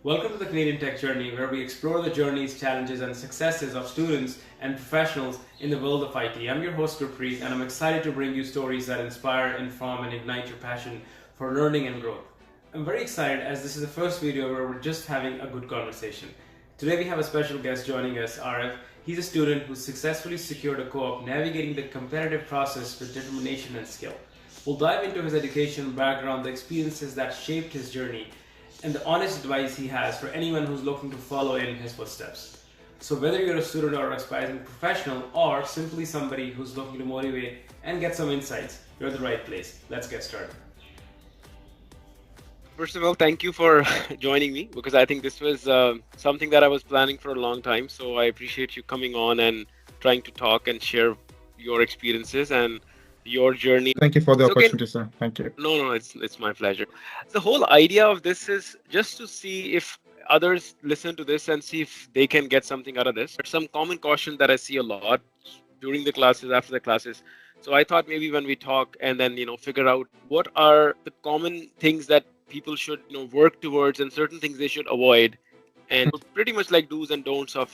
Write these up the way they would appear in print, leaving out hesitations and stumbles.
Welcome to the Canadian Tech Journey, where we explore the journeys, challenges, and successes of students and professionals in the world of IT. I'm your host, Gurpreet, and I'm excited to bring you stories that inspire, inform, and ignite your passion for learning and growth. I'm very excited as this is the first video where we're just having a good conversation. Today we have a special guest joining us, Ariv. He's a student who successfully secured a co-op navigating the competitive process with determination and skill. We'll dive into his education, background, the experiences that shaped his journey, and the honest advice he has for anyone who's looking to follow in his footsteps. So whether you're a student or aspiring professional or simply somebody who's looking to motivate and get some insights, you're at the right place. Let's get started. First of all, thank you for joining me because I think this was something that I was planning for a long time. So I appreciate you coming on and trying to talk and share your experiences and your journey. Thank you for the opportunity, sir. Thank you. No, it's my pleasure. The whole idea of this is just to see if others listen to this and see if they can get something out of this. There's some common caution that I see a lot during the classes, after the classes. So I thought maybe when we talk and then, figure out what are the common things that people should, work towards and certain things they should avoid, and pretty much like do's and don'ts of,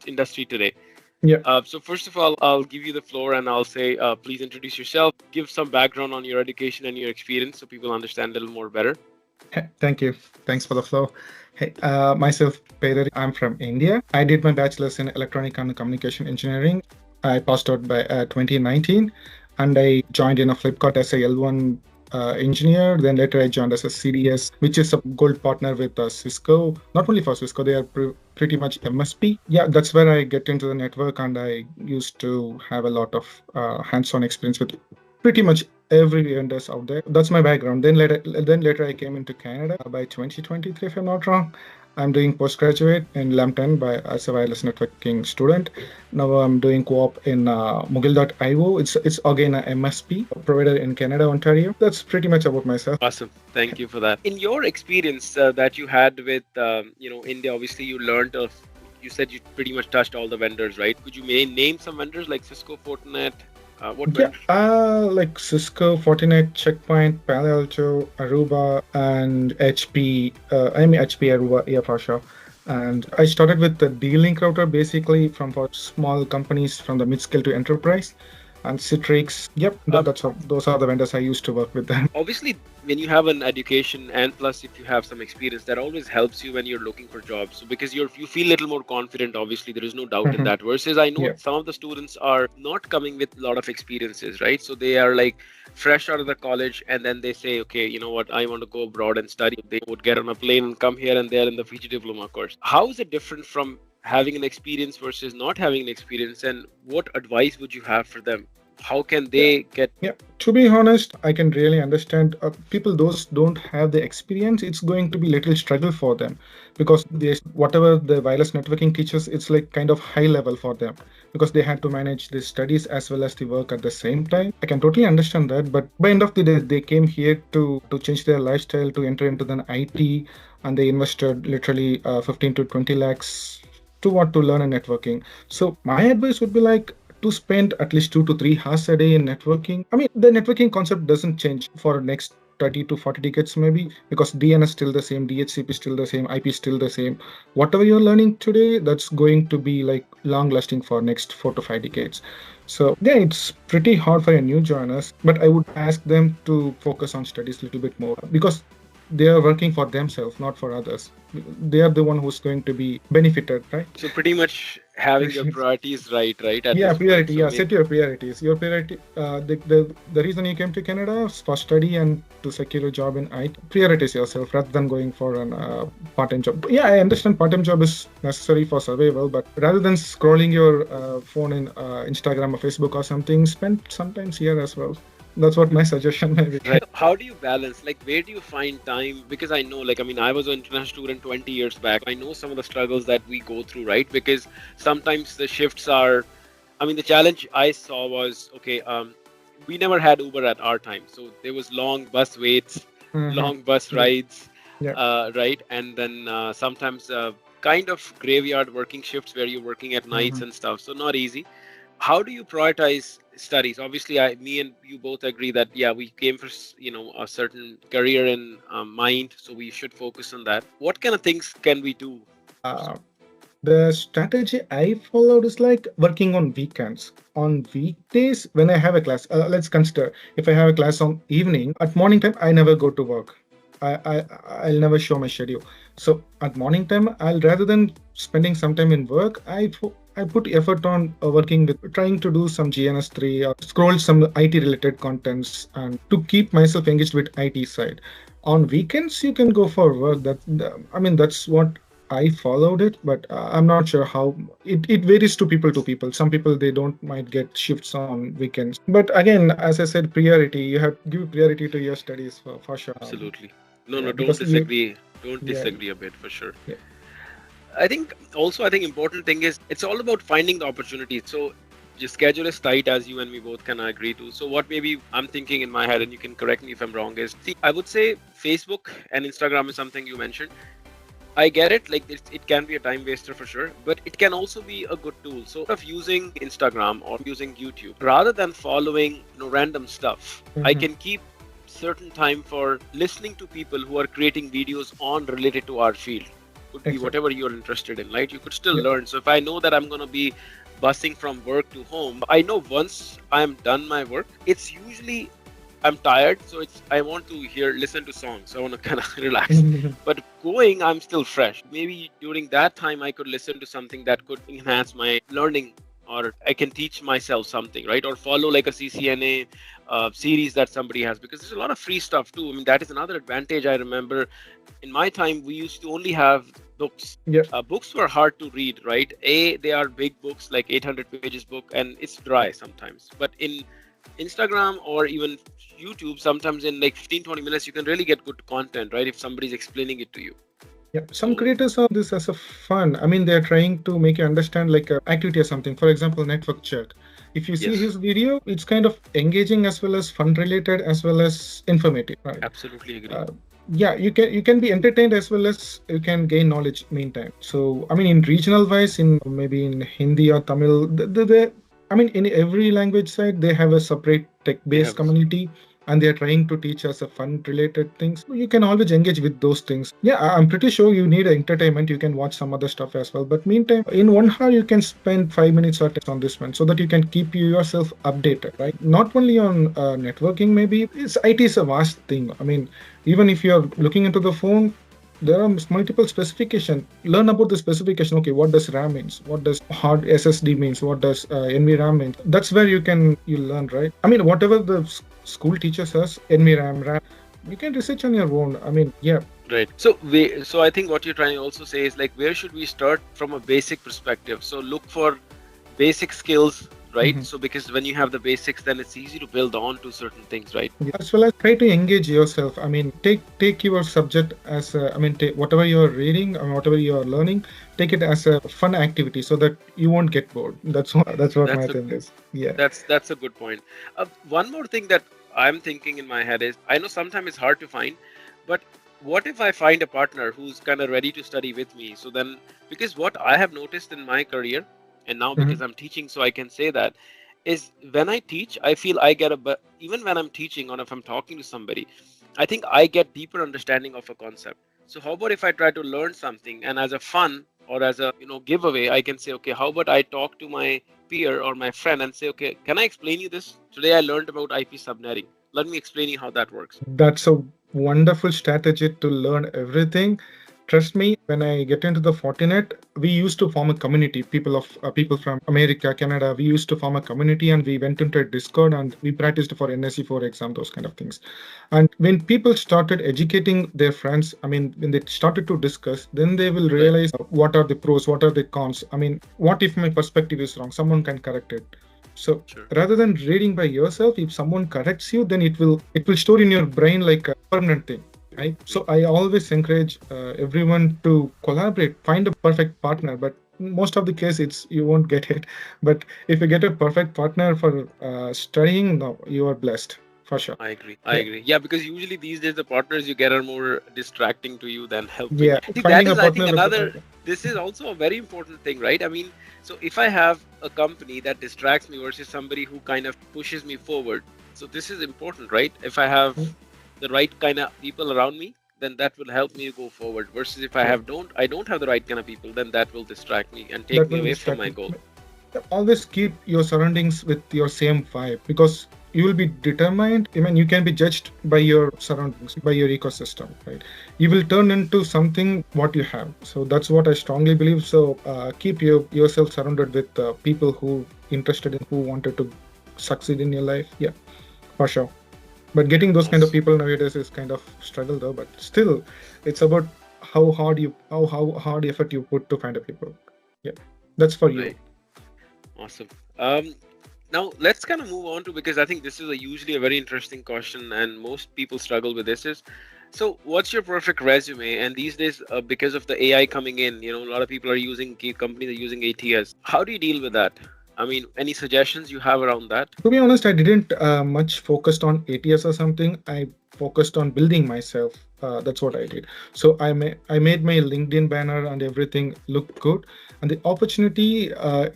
industry today. Yeah. So first of all, I'll give you the floor and I'll say, please introduce yourself, give some background on your education and your experience so people understand a little more better. Hey, thank you. Thanks for the floor. Hey, myself, Pedari. I'm from India. I did my bachelor's in electronic and communication engineering. I passed out by 2019, and I joined in a Flipkart as a L1 engineer. Then later I joined as a CDS, which is a gold partner with Cisco. Not only for Cisco, they are pretty much MSP. Yeah, that's where I get into the network, and I used to have a lot of hands-on experience with pretty much every vendors out there. That's my background. Then later I came into Canada by 2023, if I'm not wrong. I'm doing postgraduate in Lambton as a wireless networking student. Now I'm doing co-op in Mugil.io. It's again a MSP provider in Canada, Ontario. That's pretty much about myself. Awesome. Thank you for that. In your experience that you had with, India, obviously you learned you said you pretty much touched all the vendors, right? Could you name some vendors like Cisco, Fortinet? What vendors? Like Cisco, Fortinet, Checkpoint, Palo Alto, Aruba, and HP. HP, Aruba, yeah, for sure. And I started with the D-Link router, basically for small companies from the mid-scale to enterprise. And Citrix, yep, those are the vendors I used to work with them. Obviously, when you have an education and plus if you have some experience, that always helps you when you're looking for jobs. So because you feel a little more confident, obviously, there is no doubt in that. Versus I know some of the students are not coming with a lot of experiences, right? So they are like fresh out of the college and then they say, okay, you know what, I want to go abroad and study. They would get on a plane and come here and they're in the PG diploma course. How is it different from having an experience versus not having an experience, and what advice would you have for them? How can they get? Yeah, to be honest, I can really understand people those don't have the experience. It's going to be little struggle for them because whatever the wireless networking teaches, it's like kind of high level for them because they had to manage the studies as well as the work at the same time. I can totally understand that, but by end of the day, they came here to change their lifestyle, to enter into the IT, and they invested literally 15 to 20 lakhs to learn a networking. So my advice would be like to spend at least 2 to 3 hours a day in networking. I mean, the networking concept doesn't change for next 30 to 40 decades maybe, because DNS still the same, DHCP still the same, IP still the same. Whatever you're learning today, that's going to be like long lasting for next 4 to 5 decades. So yeah, it's pretty hard for a new joiners, but I would ask them to focus on studies a little bit more because they are working for themselves, not for others. They are the one who's going to be benefited, right? So pretty much having your priorities right? Yeah, priority. Yeah, set your priorities. Your priority. The reason you came to Canada is for study and to secure a job in IT. Prioritize yourself rather than going for an part-time job. Yeah, I understand part-time job is necessary for survival, but rather than scrolling your phone in Instagram or Facebook or something, spend sometimes here as well. That's what my suggestion may be. Right. How do you balance? Like, where do you find time? Because I know, I was an international student 20 years back. I know some of the struggles that we go through, right? Because sometimes the shifts are, the challenge I saw was, we never had Uber at our time. So there was long bus waits, long bus rides, right? And then sometimes kind of graveyard working shifts where you're working at nights and stuff. So not easy. How do you prioritize studies. Obviously, me and you both agree that yeah, we came for a certain career in mind, so we should focus on that. What kind of things can we do? Uh, the strategy I followed is like working on weekends. On weekdays, when I have a class, let's consider if I have a class on evening, at morning time, I never go to work. I'll never show my schedule. So at morning time, I'll rather than spending some time in work, I put effort on working with trying to do some GNS3 or scroll some IT related contents and to keep myself engaged with IT side. On weekends, you can go for work. I mean, that's what I followed it, but I'm not sure how it varies to people. Some people they don't might get shifts on weekends. But again, as I said, priority you have to give priority to your studies for sure. Absolutely. No, Yeah, no, don't because you disagree. Don't yeah disagree a bit for sure. yeah I think important thing is it's all about finding the opportunity. So your schedule is tight, as you and me both can agree to. So what maybe I'm thinking in my head, and you can correct me if I'm wrong, is see, I would say Facebook and Instagram is something you mentioned. I get it, like it can be a time waster for sure, but it can also be a good tool. So of using Instagram or using YouTube, rather than following random stuff, I mhm, can keep certain time for listening to people who are creating videos on related to our field. Could be exactly whatever you're interested in, right? You could still yeah learn. So if I know that I'm gonna be busing from work to home, I know once I'm done my work, it's usually I'm tired, so I want to listen to songs. I want to kind of relax. But going, I'm still fresh. Maybe during that time, I could listen to something that could enhance my learning, or I can teach myself something, right? Or follow like a CCNA series that somebody has, because there's a lot of free stuff too. I mean, that is another advantage. I remember in my time, we used to only have books. yeah Books were hard to read, right? They are big books, like 800 pages book, and it's dry sometimes. But in Instagram or even YouTube, sometimes in like 15-20 minutes, you can really get good content, right? If somebody's explaining it to you. yeah. Some So, creators are this as a fun. I mean, they're trying to make you understand like a activity or something. For example, network check. If you see yes, his video, it's kind of engaging as well as fun related as well as informative, right? absolutely agree. uh, yeah, you can be entertained as well as you can gain knowledge meantime. So I mean, in regional wise, in maybe in Hindi or Tamil, I mean, in every language side they have a separate tech They based have, community, and they are trying to teach us a fun related things. So you can always engage with those things. Yeah, I'm pretty sure you need entertainment. You can watch some other stuff as well, but meantime, in 1 hour you can spend 5 minutes or 10 on this one, so that you can keep yourself updated, right? Not only on networking, maybe it is a vast thing. I mean, even if you're looking into the phone, there are multiple specification. Learn about the specification. Okay, what does RAM means? What does hard SSD means? What does NVRAM means? That's where you learn, right? I mean, whatever the school teaches us, NVRAM, RAM, you can research on your own. I mean, yeah, right. So I think what you're trying to also say is like, where should we start from a basic perspective? So look for basic skills, right? mhm. So because when you have the basics, then it's easy to build on to certain things, right? Yeah. As well as try to engage yourself. I mean, take your subject as I mean, take whatever you're reading or whatever you're learning, take it as a fun activity so that you won't get bored. That's what my That's a thing is. Yeah. that's a good point. One more thing that I'm thinking in my head is, I know sometimes it's hard to find, but what if I find a partner who's kind of ready to study with me? So then, because what I have noticed in my career, and now Mhm. because I'm teaching, so I can say that, is when I teach, I feel I get even when I'm teaching or if I'm talking to somebody, I think I get deeper understanding of a concept. So how about if I try to learn something, and as a fun or as a giveaway, I can say, okay, how about I talk to my peer or my friend and say, okay, can I explain you this? Today I learned about IP subnetting. Let me explain you how that works. That's a wonderful strategy to learn everything. Trust me, when I get into the Fortinet, we used to form a community. People from America, Canada, we used to form a community, and we went into a Discord and we practiced for NSE4 exam, those kind of things. And when people started educating their friends, I mean, when they started to discuss, then they will Right. realize what are the pros, what are the cons. I mean, what if my perspective is wrong? Someone can correct it. So Sure. rather than reading by yourself, if someone corrects you, then it will store in your brain like a permanent thing, right? So I always encourage everyone to collaborate, find a perfect partner, but most of the case it's you won't get it. But if you get a perfect partner for studying, no, you are blessed for sure. I agree. I Yeah, agree. Yeah, because usually these days the partners you get are more distracting to you than helping. yeah. See, that Finding a is, I think, partner. another. this is also a very important thing, right? I mean, so if I have a company that distracts me versus somebody who kind of pushes me forward, so this is important, right? If I have the right kind of people around me, then that will help me go forward. Versus if Yeah. I don't have the right kind of people, then that will distract me and take That me will away from distract my me. goal. Always keep your surroundings with your same vibe, because you will be determined. I mean, you can be judged by your surroundings, by your ecosystem, right? You will turn into something what you have. So that's what I strongly believe. So keep yourself surrounded with people who interested in, who wanted to succeed in your life. Yeah, for sure. But getting those kind of Awesome. people nowadays is kind of struggle though. But still, it's about how hard effort you put to find a people. Yeah, that's for you. Right. Awesome. Now let's kind of move on to, because I think this is usually a very interesting question, and most people struggle with this. Is so, what's your perfect resume? And these days, because of the AI coming in, a lot of people are using companies are using ATS. How do you deal with that? I mean, any suggestions you have around that? To be honest, I didn't much focused on ATS or something. I focused on building myself. That's what I did. So I made my LinkedIn banner and everything look good, and the opportunity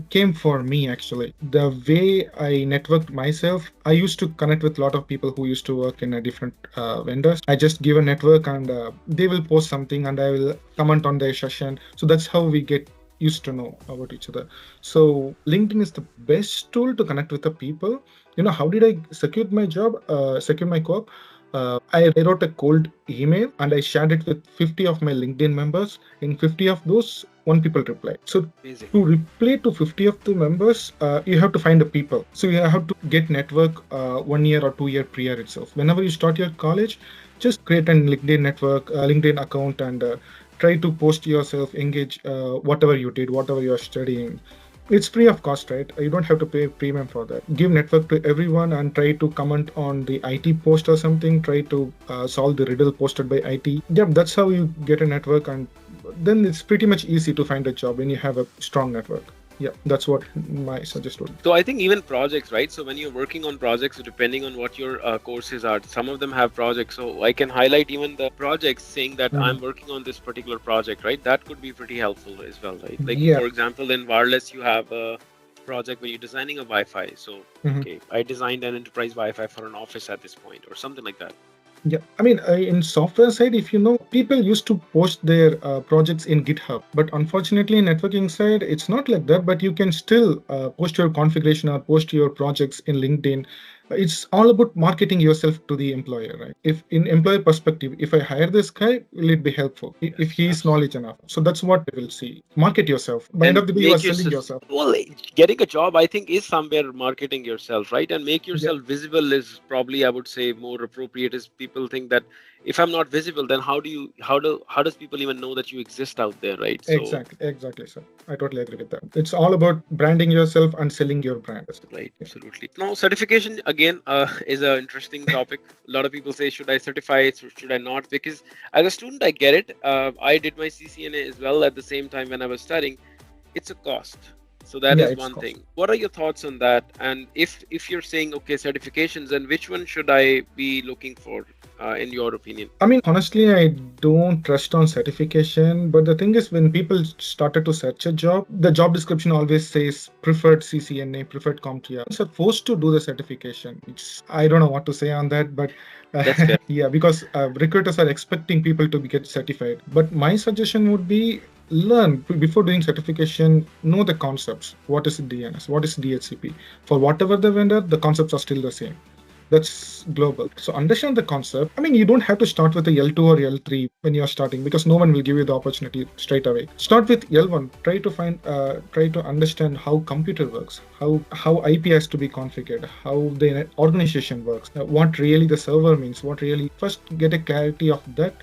came for me actually. The way I networked myself, I used to connect with a lot of people who used to work in a different vendors. I just give a network, and they will post something, and I will comment on their session. So that's how we get used to know about each other. So LinkedIn is the best tool to connect with the people. How did I secure my job, secure my co-op? I wrote a cold email and I shared it with 50 of my LinkedIn members. In 50 of those, one people replied. So Amazing. to reply to 50 of the members, you have to find the people. So you have to get network 1 year or 2 year prior itself. Whenever you start your college, just create a LinkedIn network, LinkedIn account, and try to post yourself, engage whatever you did, whatever you're studying. It's free of cost, right? You don't have to pay premium for that. Give network to everyone and try to comment on the IT post or something. Try to solve the riddle posted by IT. Yeah, that's how you get a network, and then it's pretty much easy to find a job when you have a strong network. Yeah, that's what my suggestion. So I think even projects, right? So when you're working on projects, depending on what your courses are, some of them have projects. So I can highlight even the projects saying that Mhm. I'm working on this particular project, right? That could be pretty helpful as well, right? Like Yeah. for example, in wireless, you have a project where you're designing a Wi-Fi. So Mhm. okay, I designed an enterprise Wi-Fi for an office at this point, or something like that. Yeah, I mean, in software side, if you know, people used to post their projects in GitHub, but unfortunately, in networking side, it's not like that. But you can still post your configuration or post your projects in LinkedIn. It's all about marketing yourself to the employer, right? If in employer perspective, if I hire this guy, will it be helpful? If Yes, he is absolutely. knowledge enough, so that's what they will see. Market yourself. By end And of the day, you are make selling yourself, yourself. well, getting a job, I think, is somewhere marketing yourself, right? And make Yeah. yourself visible is probably, I would say, more appropriate. Is people think that if I'm not visible, then how does people even know that you exist out there, right? So Exactly, sir. I totally agree with that. It's all about branding yourself and selling your brand. right, Yeah. absolutely. Now certification again is an interesting topic. A lot of people say, should I certify it or should I not? Because as a student, I get it. I did my CCNA as well at the same time when I was studying. It's a cost, so that Yeah, is it's one cost. thing. What are your thoughts on that? And if you're saying okay, certifications, then which one should I be looking for in your opinion? I mean, honestly, I don't trust on certification. But the thing is, when people started to search a job, the job description always says preferred CCNA, preferred CompTIA. So forced to do the certification. I don't know what to say on that, but That's fair. yeah, because recruiters are expecting people to get certified. But my suggestion would be learn before doing certification, know the concepts. What is DNS? What is DHCP? For whatever the vendor, the concepts are still the same. That's global. So understand the concept. I mean, you don't have to start with the L2 or L3 when you're starting, because no one will give you the opportunity straight away. Start with L1. Try to understand how computer works, how IP has to be configured, how the organization works, what really the server means, what really. First, get a clarity of that.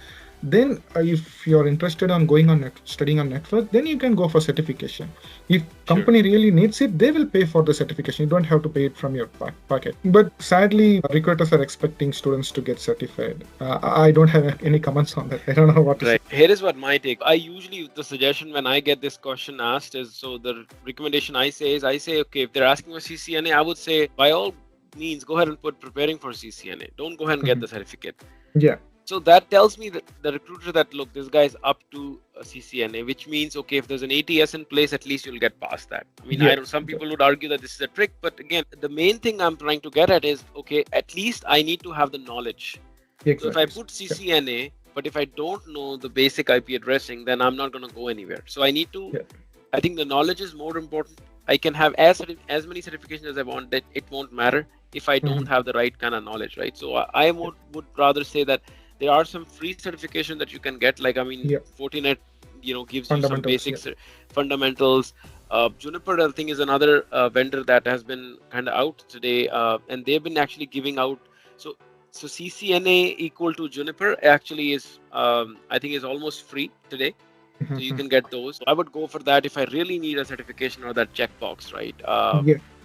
Then, if you're interested on going on studying on network, then you can go for certification. If Sure. company really needs it, they will pay for the certification. You don't have to pay it from your pocket. But sadly, recruiters are expecting students to get certified. I don't have any comments on that. I don't know what to say. Right. Here is what my take. I usually, the suggestion when I get this question asked is, so the recommendation I say is, I say, okay, if they're asking for CCNA, I would say by all means go ahead and put preparing for CCNA. Don't go ahead and get Mhm. the certificate. Yeah. So that tells me that the recruiter that look, this guy is up to a CCNA, which means, okay, if there's an ATS in place, at least you'll get past that. I mean, Yeah. I know some people would argue that this is a trick, but again, the main thing I'm trying to get at is, okay, at least I need to have the knowledge. Exactly. So if I put CCNA, but if I don't know the basic IP addressing, then I'm not going to go anywhere. So I need to, I think the knowledge is more important. I can have as many certifications as I want, that it won't matter if I don't have the right kind of knowledge, right? So I would rather say that there are some free certification that you can get, like, I mean, Fortinet, gives you some basic fundamentals. Juniper, I think, is another vendor that has been kind of out today, and they've been actually giving out. So CCNA equal to Juniper actually is, I think, is almost free today. So you can get those. I would go for that if I really need a certification or that checkbox, right?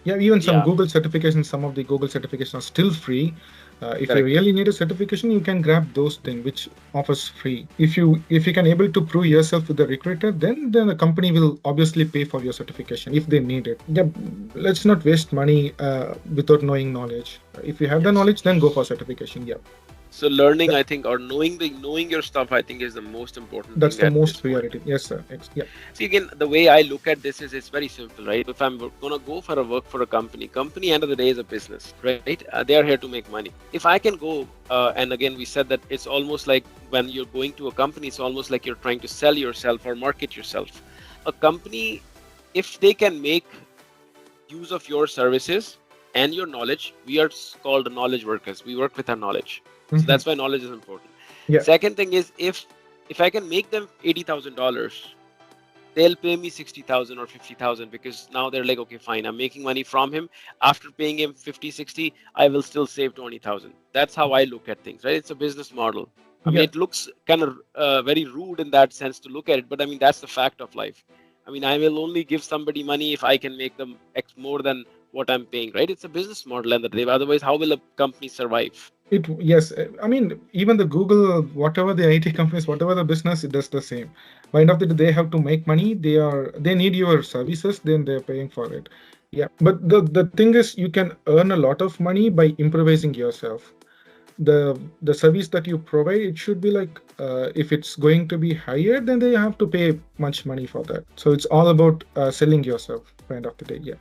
Even some Google certifications, some of the Google certifications are still free. If you really need a certification, you can grab those things which offers free. If you can able to prove yourself with the recruiter, then the company will obviously pay for your certification if they need it. Let's not waste money without knowing knowledge. If you have the knowledge, then go for certification. So learning, I think, or knowing your stuff, I think, is the most important. That's the most priority. Yes, sir. See, again, the way I look at this is, it's very simple, right? If I'm gonna go for a work for a company end of the day is a business, right? They are here to make money. If I can go, and again, we said that it's almost like when you're going to a company, it's almost like you're trying to sell yourself or market yourself. A company, if they can make use of your services and your knowledge, we are called knowledge workers. We work with our knowledge. So that's why knowledge is important. Second thing is, if I can make them $80,000, they'll pay me 60,000 or 50,000, because now they're like, okay, fine, I'm making money from him. After paying him 50, 60, I will still save 20,000. That's how I look at things, right? It's a business model. I mean, it looks kind of very rude in that sense to look at it, but I mean, that's the fact of life. I mean, I will only give somebody money if I can make them X more than what I'm paying, right? It's a business model, and otherwise, how will a company survive? Yes, I mean, even the Google, whatever the IT companies, whatever the business, it does the same. By end of the day, they have to make money. They need your services, then they're paying for it. But the thing is, you can earn a lot of money by improvising yourself. The service that you provide, it should be like, if it's going to be higher, then they have to pay much money for that. So it's all about selling yourself by end of the day.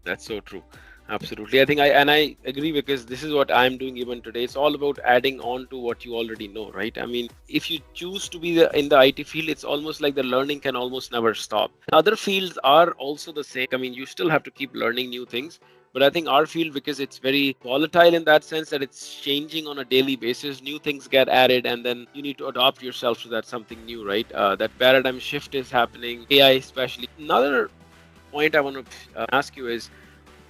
That's so true. Absolutely. I think I agree, because this is what I'm doing even today. It's all about adding on to what you already know, right? I mean, if you choose to be in the IT field, it's almost like the learning can almost never stop. Other fields are also the same. I mean, you still have to keep learning new things. But I think our field, because it's very volatile in that sense that it's changing on a daily basis, new things get added, and then you need to adopt yourself to that something new, right? That paradigm shift is happening, AI especially. Another point I want to ask you is,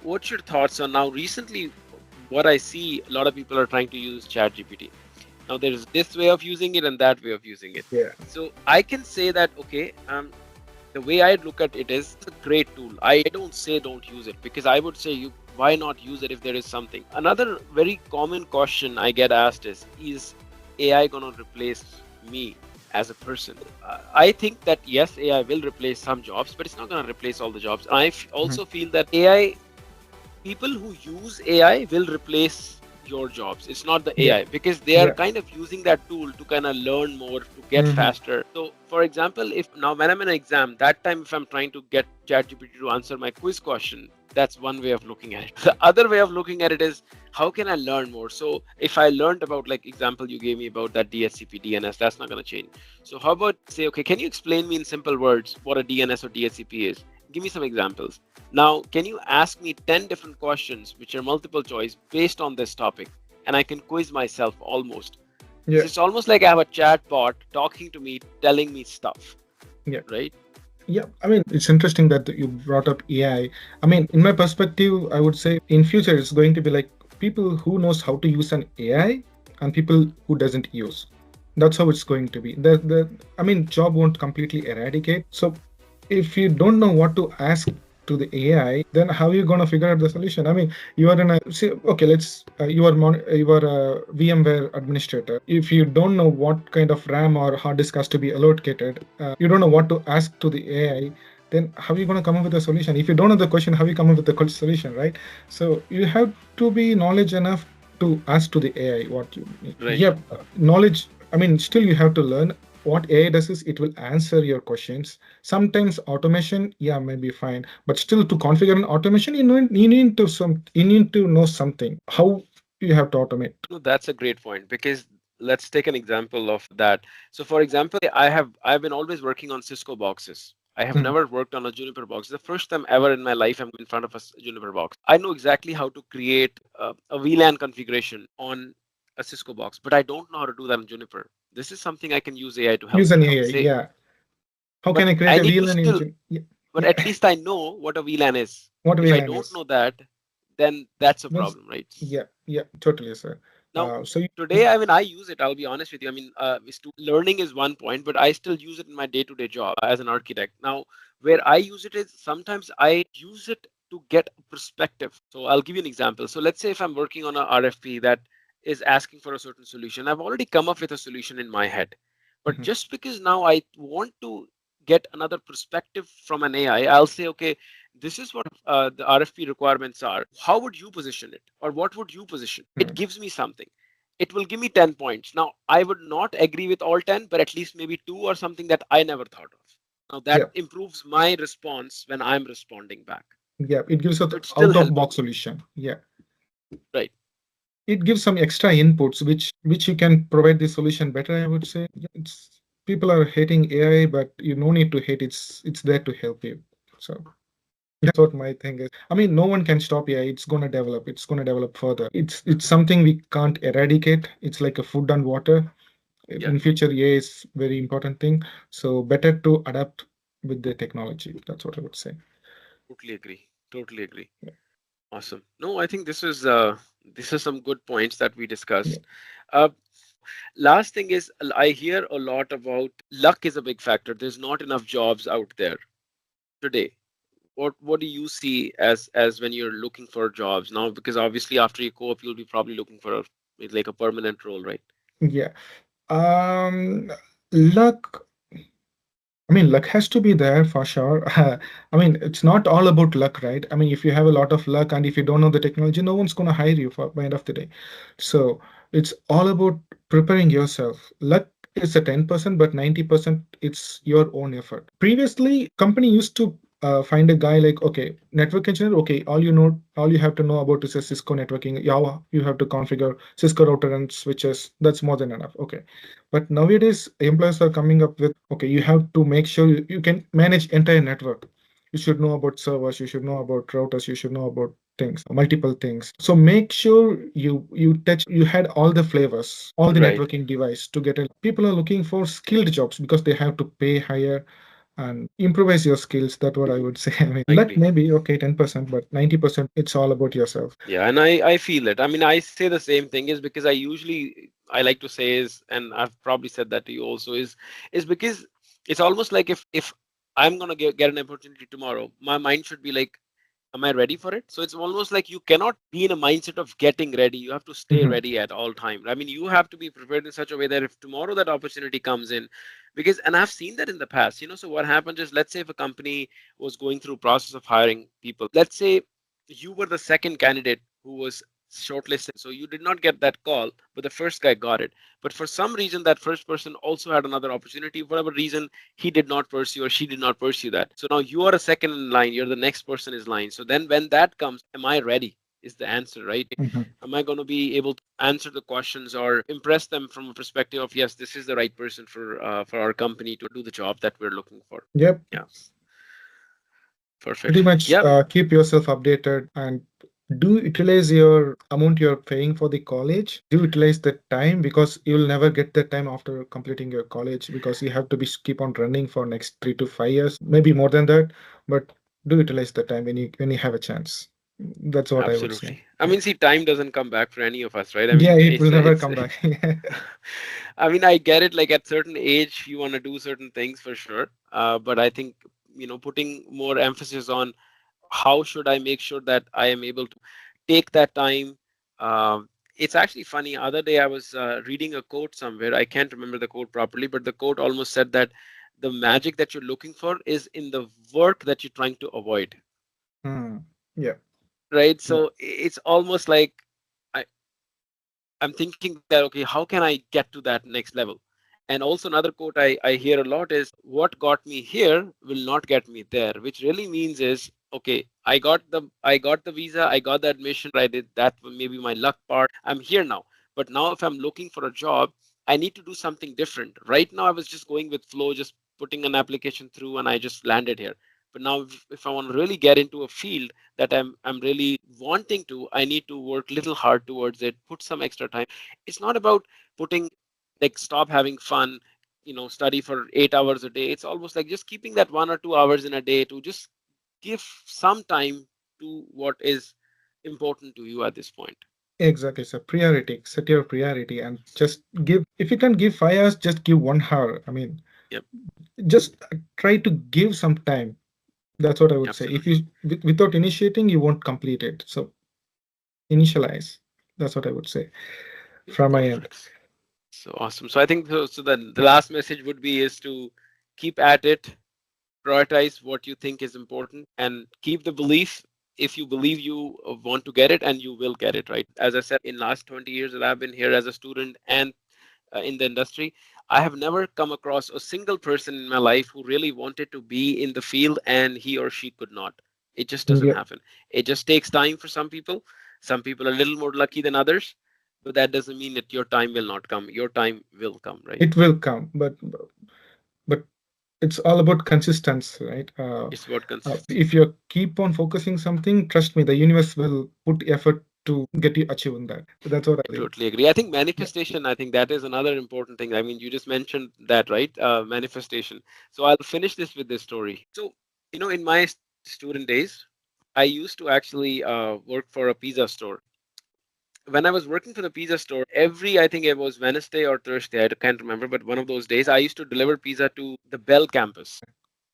what's your thoughts on now recently what I see a lot of people are trying to use ChatGPT. Now there's this way of using it and that way of using it. So I can say that, okay, the way I look at it is, it's a great tool. I don't say don't use it, because I would say why not use it if there is something. Another very common question I get asked is AI going to replace me as a person? I think that yes, AI will replace some jobs, but it's not going to replace all the jobs. I also feel that people who use AI will replace your jobs. It's not the AI, because they are kind of using that tool to kind of learn more, to get faster. So for example, if now when I'm in an exam, that time if I'm trying to get ChatGPT to answer my quiz question, that's one way of looking at it. The other way of looking at it is, how can I learn more? So if I learned about, like example you gave me about that DHCP, DNS, that's not going to change. So how about say, okay, can you explain me in simple words what a DNS or DHCP is? Give me some examples. Now, can you ask me 10 different questions, which are multiple choice based on this topic? And I can quiz myself almost. It's almost like I have a chat bot talking to me, telling me stuff. Right? I mean, it's interesting that you brought up AI. I mean, in my perspective, I would say in future, it's going to be like people who knows how to use an AI and people who doesn't use. That's how it's going to be. I mean, job won't completely eradicate. So if you don't know what to ask to the AI, then how are you going to figure out the solution? I mean, you are in a you are a VMware administrator. If you don't know what kind of RAM or hard disk has to be allocated, you don't know what to ask to the AI, then how are you going to come up with a solution? If you don't know the question, how you come up with the solution, right? So you have to be knowledge enough to ask to the AI what you need. Right. Knowledge. I mean, still you have to learn. what AI does is it will answer your questions. Sometimes automation, yeah, may be fine, but still to configure an automation, you need to know something how you have to automate. No, that's a great point because let's take an example of that. So for example, I've been always working on Cisco boxes. I have Mhm. never worked on a Juniper box. The first time ever in my life I'm in front of a Juniper box. I know exactly how to create a VLAN configuration on a Cisco box, but I don't know how to do that on Juniper. This is something I can use AI to help Use me an with. AI, Say, yeah. How can but I create I a need to VLAN still, engine? Yeah, but yeah. at least I know what a VLAN is. What If I VLAN don't is? know that, then that's a That's, problem, right? yeah, yeah, totally, sir. Now, So today, I mean, I use it. I'll be honest with you. I mean, learning is one point, but I still use it in my day-to-day job as an architect. Now, where I use it is sometimes I use it to get a perspective. So I'll give you an example. So let's say if I'm working on a RFP that is asking for a certain solution, I've already come up with a solution in my head. But mhm, just because now I want to get another perspective from an AI, I'll say, okay, this is what the RFP requirements are. How would you position it? Or what would you position? It mhm. gives me something. It will give me 10 points. Now, I would not agree with all 10, but at least maybe two or something that I never thought of. Now, that Yeah, improves my response when I'm responding back. yeah. It gives us So the it's still out of helping box me, solution. Yeah. right? It gives some extra inputs which you can provide the solution better, I would say. Yeah, it's people are hating AI, but you no need to hate. It's there to help you. So that's what my thing is. I mean, no one can stop AI. It's gonna develop. It's gonna develop further. It's something we can't eradicate. It's like a food and water. Yeah, In future, AI is very important thing. So better to adapt with the technology. That's what I would say. totally agree. Totally agree. Yeah. Awesome. No, I think this is some good points that we Yeah. discussed. Uh, Last thing is, I hear a lot about luck is a big factor. There's not enough jobs out there today. What do you see as when you're looking for jobs now? Because obviously after you co-op, you'll be probably looking for like a permanent role, right? Yeah. Luck. I mean, luck has to be there for sure. I mean, it's not all about luck, right? I mean, if you have a lot of luck and if you don't know the technology, no one's going to hire you for by end of the day. So it's all about preparing yourself. Luck is a 10%, but 90% it's your own effort. Previously, company used to find a guy like, okay, network engineer, okay, all you have to know about is a Cisco networking. Yeah, you have to configure Cisco router and switches. That's more than enough. Okay. But nowadays, employers are coming up with, okay, you have to make sure you can manage entire network. You should know about servers, you should know about routers, you should know about things, multiple things. So make sure you had all the flavors, all the Right. networking device to get a people are looking for skilled jobs because they have to pay higher and improvise your skills. That's what I would say. I mean, I luck agree. maybe okay, 10%, but 90% it's all about yourself. Yeah, and I feel it. I mean, I say the same thing is because I like to say is, and I've probably said that to you also, is because it's almost like if I'm gonna get an opportunity tomorrow, my mind should be like, am I ready for it? So it's almost like you cannot be in a mindset of getting ready. You have to stay Mhm. ready at all time. I mean, you have to be prepared in such a way that if tomorrow that opportunity comes in, because and I've seen that in the past, so what happens is let's say if a company was going through process of hiring people, let's say you were the second candidate who was shortlisted. So you did not get that call, but the first guy got it. But for some reason, that first person also had another opportunity. For whatever reason, he did not pursue or she did not pursue that. So now you are a second in line. You're the next person is line. So then when that comes, am I ready? Is the answer, right? Mhm. Am I going to be able to answer the questions or impress them from a perspective of yes, this is the right person for our company to do the job that we're looking for? Yep. Yeah, Pretty perfect. much Yeah, keep yourself updated and do utilize your amount you're paying for the college. Do utilize the time because you'll never get that time after completing your college because you have to be keep on running for next 3 to 5 years, maybe more than that. But do utilize the time when you have a chance. That's what I would say. absolutely. I Yeah, mean, see, time doesn't come back for any of us, right? I yeah, mean, it will never it's come back. I mean, I get it. Like at certain age, you want to do certain things for sure. But I think, putting more emphasis on how should I make sure that I am able to take that time. It's actually funny. Other day, I was reading a quote somewhere. I can't remember the quote properly, but the quote almost said that the magic that you're looking for is in the work that you're trying to avoid, Hmm. Yeah, right? yeah. So it's almost like I, I'm thinking that, okay, how can I get to that next level? And also another quote I hear a lot is, what got me here will not get me there, which really means is, okay, I got the visa, I got the admission, I did that, maybe my luck part, I'm here now. But now if I'm looking for a job, I need to do something different. Right now I was just going with flow, just putting an application through, and I just landed here. But now if I want to really get into a field that I'm really wanting to, I need to work little hard towards it, put some extra time. It's not about putting, like, stop having fun, study for 8 hours a day. It's almost like just keeping that 1 or 2 hours in a day to just give some time to what is important to you at this point. Exactly. So priority, set your priority and just give. If you can give 5 hours, just give 1 hour. I mean, Yep, just try to give some time. That's what I would say. If absolutely. you without initiating, you won't complete it. So initialize. That's what I would say from my end. Perfect. So awesome. So I think the last message would be is to keep at it, prioritize what you think is important, and keep the belief. If you believe you want to get it, and you will get it, right? As I said, in last 20 years that I've been here as a student and in the industry, I have never come across a single person in my life who really wanted to be in the field and he or she could not. It just doesn't Yeah, happen. It just takes time for some people. Some people are a little more lucky than others, but that doesn't mean that your time will not come. Your time will come, right? it will come, but it's all about consistency, right? It's about If consistency. you keep on focusing something, trust me, the universe will put effort to get you achieving that. That's what I I believe. totally agree. I think Yeah. manifestation, I think that is another important thing. I mean, you just mentioned that, right? Manifestation. So I'll finish this with this story. So, in my student days, I used to actually work for a pizza store. When I was working for the pizza store, I think it was Wednesday or Thursday, I can't remember, but one of those days, I used to deliver pizza to the Bell campus.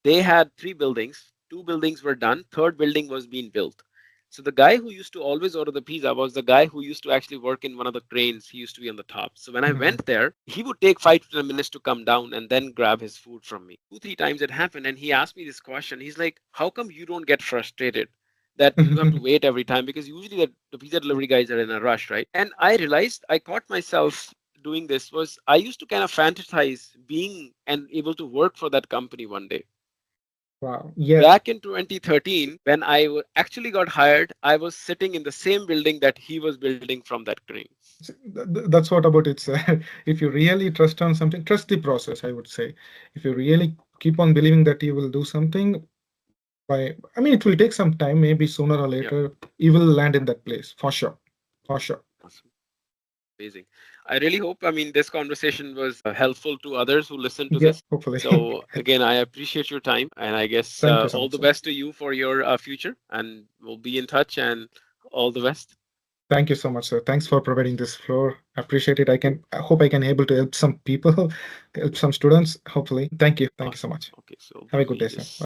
They had three buildings. Two buildings were done. Third building was being built. So the guy who used to always order the pizza was the guy who used to actually work in one of the cranes. He used to be on the top. So when I Mhm. went there, he would take 5 to 10 minutes to come down and then grab his food from me. Two, three times it happened, and he asked me this question. He's like, "How come you don't get frustrated that you have to wait every time? Because usually the pizza delivery guys are in a rush, right?" And I realized, I caught myself doing this, was I used to kind of fantasize being and able to work for that company one day. Wow. Yes. Back in 2013, when I actually got hired, I was sitting in the same building that he was building from that crane. That's what about it, sir. If you really trust on something, trust the process, I would say. If you really keep on believing that you will do something, I mean, it will take some time, maybe sooner or Yeah, later, you will land in that place for sure. For sure. awesome. Amazing. I really hope, I mean, this conversation was helpful to others who listen to Yeah, this. hopefully. So, again, I appreciate your time, and I guess Thank you so all much, the sir. best to you for your future, and we'll be in touch, and all the best. Thank you so much, sir. Thanks for providing this floor. Appreciate it. I hope I can able to help some people, help some students, hopefully. Thank you. Thank you so Awesome. much. Okay, so Have a let good me day, sir. just Bye.